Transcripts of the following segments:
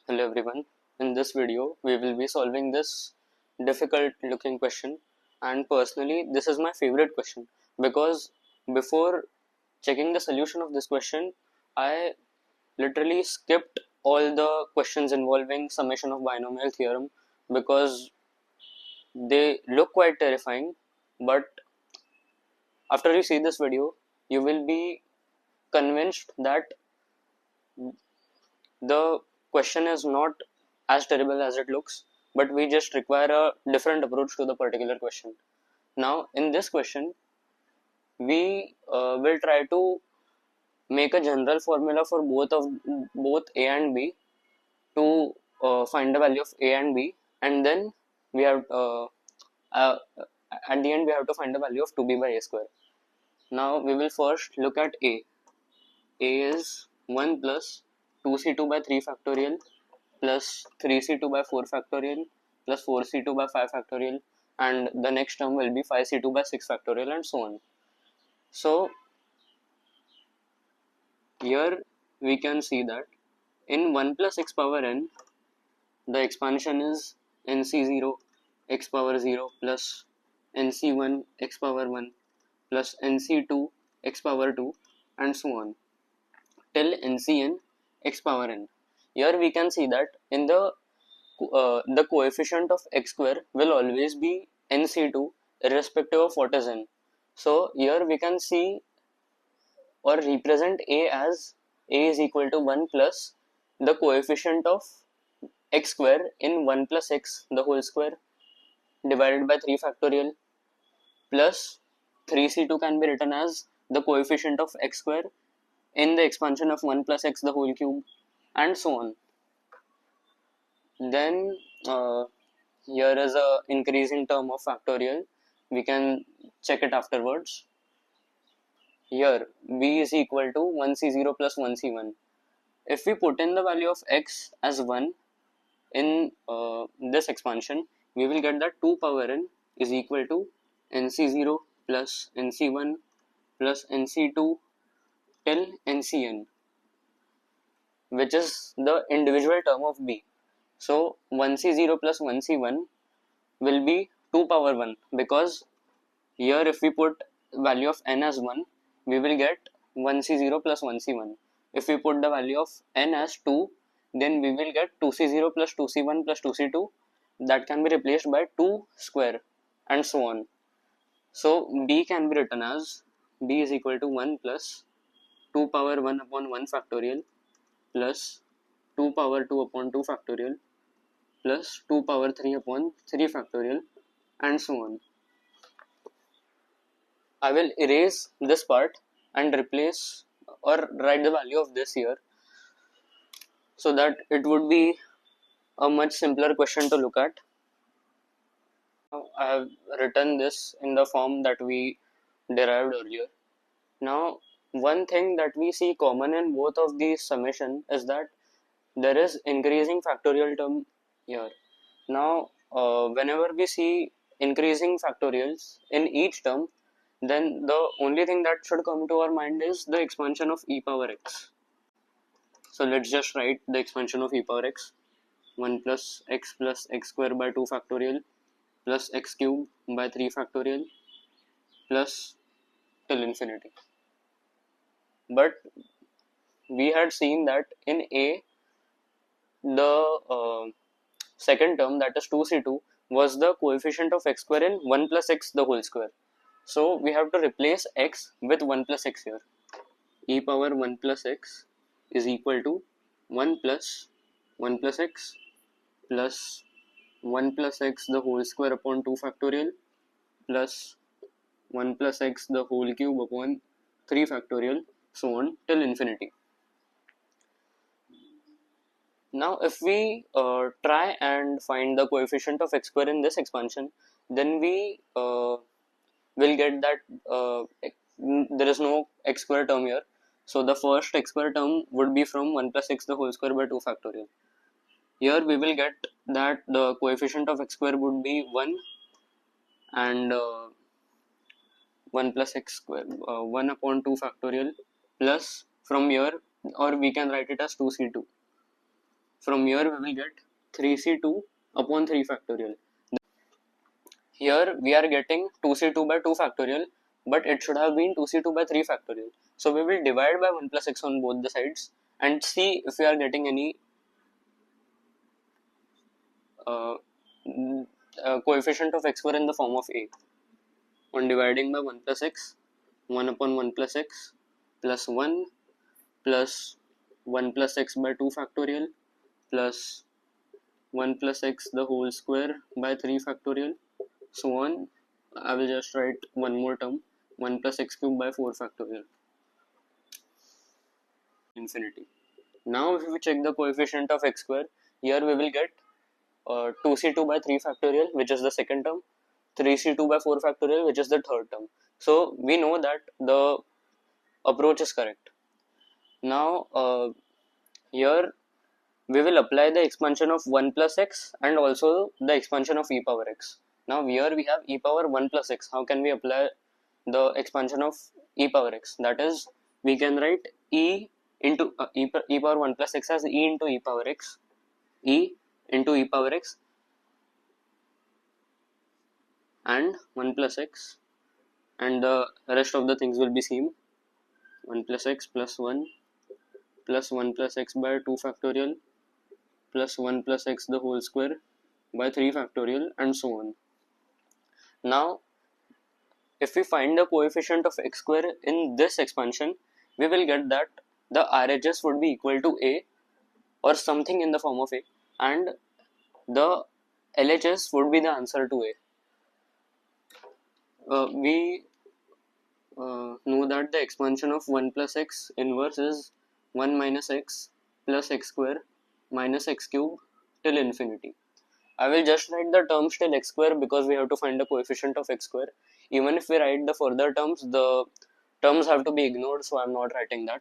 Hello everyone. In this video, we will be solving this difficult looking question, and personally, this is my favorite question because before checking the solution of this question, I literally skipped all the questions involving summation of binomial theorem because they look quite terrifying. But after you see this video, you will be convinced that the question is not as terrible as it looks, but we just require a different approach to the particular question. Now, in this question, we will try to make a general formula for both a and b to find the value of a and b, and then we have uh, at the end we have to find the value of 2b by a square. Now, we will first look at a. A is 1 plus 2c2 by 3 factorial plus 3c2 by 4 factorial plus 4c2 by 5 factorial, and the next term will be 5c2 by 6 factorial, and so on. So here we can see that in 1 plus x power n, the expansion is nc0 x power 0 plus nc1 x power 1 plus nc2 x power 2, and so on till ncn x power n. Here we can see that in the coefficient of x square will always be nc2 irrespective of what is n. So here we can see or represent a as a is equal to 1 plus the coefficient of x square in 1 plus x the whole square divided by 3 factorial plus 3c2 can be written as the coefficient of x square in the expansion of 1 plus x the whole cube, and so on. Then here is a increasing term of factorial. We can check it afterwards. Here b is equal to 1c0 plus 1c1. If we put in the value of x as 1 in this expansion, we will get that 2 power n is equal to nc0 plus nc1 plus nc2 till ncn, which is the individual term of b. So 1c0 plus 1c1 will be 2 power 1, because here if we put value of n as 1, we will get 1c0 plus 1c1. If we put the value of n as 2, then we will get 2c0 plus 2c1 plus 2c2, that can be replaced by 2 square, and so on. So b can be written as b is equal to 1 plus 2 power 1 upon 1 factorial plus 2 power 2 upon 2 factorial plus 2 power 3 upon 3 factorial, and so on. I will erase this part and replace or write the value of this here, so that it would be a much simpler question to look at. Now, I have written this in the form that we derived earlier. Now, one thing that we see common in both of these summation is that there is increasing factorial term here. Now, whenever we see increasing factorials in each term, then the only thing that should come to our mind is the expansion of e power x. So let's just write the expansion of e power x. 1 plus x square by 2 factorial plus x cube by 3 factorial plus till infinity. But we had seen that in a, the second term, that is 2c2, was the coefficient of x square in 1 plus x the whole square. So we have to replace x with 1 plus x here. E power 1 plus x is equal to 1 plus 1 plus x plus 1 plus x the whole square upon 2 factorial plus 1 plus x the whole cube upon 3 factorial, so on till infinity. Now if we try and find the coefficient of x square in this expansion, then we will get that there is no x square term here. So the first x square term would be from 1 plus x the whole square by 2 factorial. Here we will get that the coefficient of x square would be 1 and 1 plus x square 1 upon 2 factorial plus from here, or we can write it as 2c2. From here we will get 3c2 upon 3 factorial. Here we are getting 2c2 by 2 factorial, but it should have been 2c2 by 3 factorial. So we will divide by 1 plus x on both the sides and see if we are getting any uh, coefficient of x square in the form of a. On dividing by 1 plus x, 1 upon 1 plus x plus 1 plus 1 plus x by 2 factorial plus 1 plus x the whole square by 3 factorial, so on. I will just write one more term, 1 plus x cube by 4 factorial, infinity. Now if we check the coefficient of x square, here we will get 2c2 by 3 factorial, which is the second term, 3c2 by 4 factorial, which is the third term. So we know that the approach is correct. Now here we will apply the expansion of 1 plus x and also the expansion of e power x. Now here we have e power 1 plus x. How can we apply the expansion of e power x? That is, we can write e into e power 1 plus x as e into e power x, e into e power x and 1 plus x, and the rest of the things will be same. 1 plus x plus 1 plus 1 plus x by 2 factorial plus 1 plus x the whole square by 3 factorial, and so on. Now if we find the coefficient of x square in this expansion, we will get that the RHS would be equal to a or something in the form of a, and the LHS would be the answer to a. We know that the expansion of 1 plus x inverse is 1 minus x plus x square minus x cube till infinity. I will just write the terms till x square because we have to find the coefficient of x square. Even if we write the further terms, the terms have to be ignored, so I am not writing that.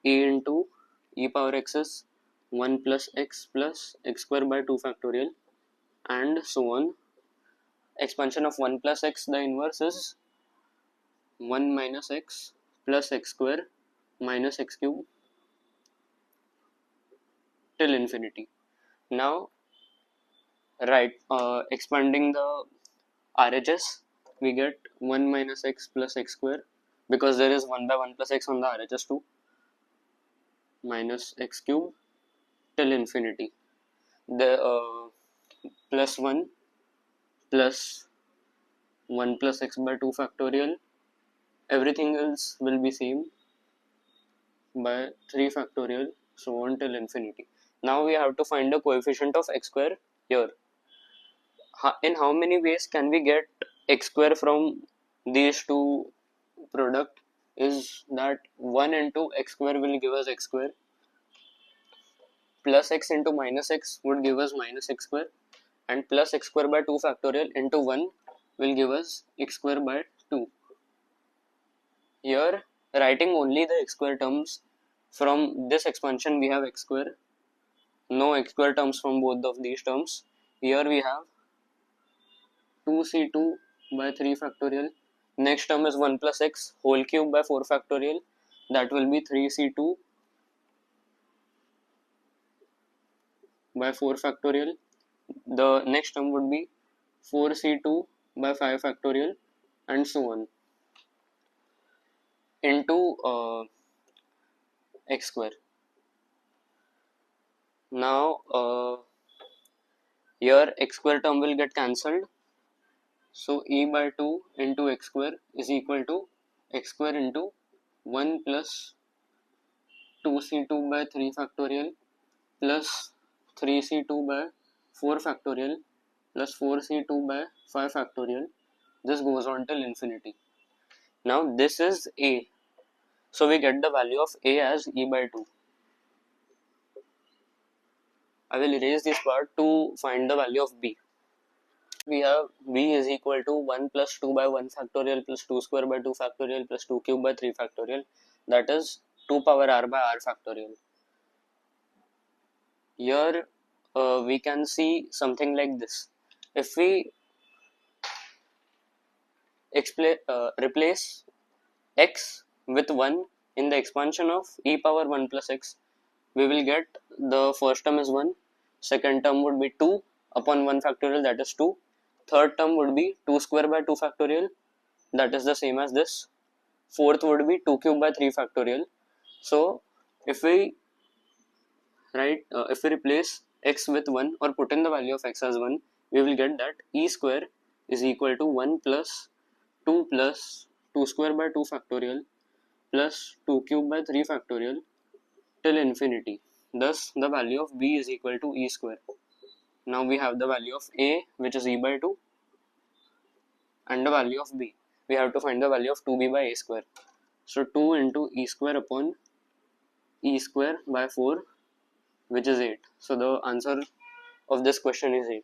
E into e power x is 1 plus x square by 2 factorial, and so on. Expansion of 1 plus x, the inverse is 1 minus x plus x square minus x cube till infinity. Now expanding the RHS, we get 1 minus x plus x square, because there is 1 by 1 plus x on the RHS too, minus x cube till infinity. The plus 1 plus 1 plus x by 2 factorial, everything else will be same, by 3 factorial, so on till infinity. Now we have to find the coefficient of x square here. In how many ways can we get x square from these two product? Is that 1 into x square will give us x square, plus x into minus x would give us minus x square, and plus x square by 2 factorial into 1 will give us x square by 2. Here writing only the x square terms from this expansion, we have x square, no x square terms from both of these terms. Here we have 2c2 by 3 factorial. Next term is 1 plus x whole cube by 4 factorial, that will be 3c2 by 4 factorial. The next term would be 4c2 by 5 factorial, and so on, into x square. Now here x square term will get cancelled, so e by 2 into x square is equal to x square into 1 plus 2c2 by 3 factorial plus 3c2 by 4 factorial plus 4c2 by 5 factorial. This goes on till infinity. Now this is a, so we get the value of a as e by 2. I will erase this part to find the value of b. We have b is equal to 1 plus 2 by 1 factorial plus 2 square by 2 factorial plus 2 cube by 3 factorial, that is 2 power r by r factorial. Here we can see something like this. If we replace x with 1 in the expansion of e power 1 plus x, we will get the first term is 1, second term would be 2 upon 1 factorial, that is 2, third term would be 2 square by 2 factorial, that is the same as this, fourth would be 2 cube by 3 factorial. So if we if we replace x with 1 or put in the value of x as 1, we will get that e square is equal to 1 plus 2 plus 2 square by 2 factorial plus 2 cube by 3 factorial till infinity. Thus the value of b is equal to e square. Now we have the value of a, which is e by 2, and the value of b. We have to find the value of 2b by a square. So 2 into e square upon e square by 4, which is 8. So the answer of this question is 8.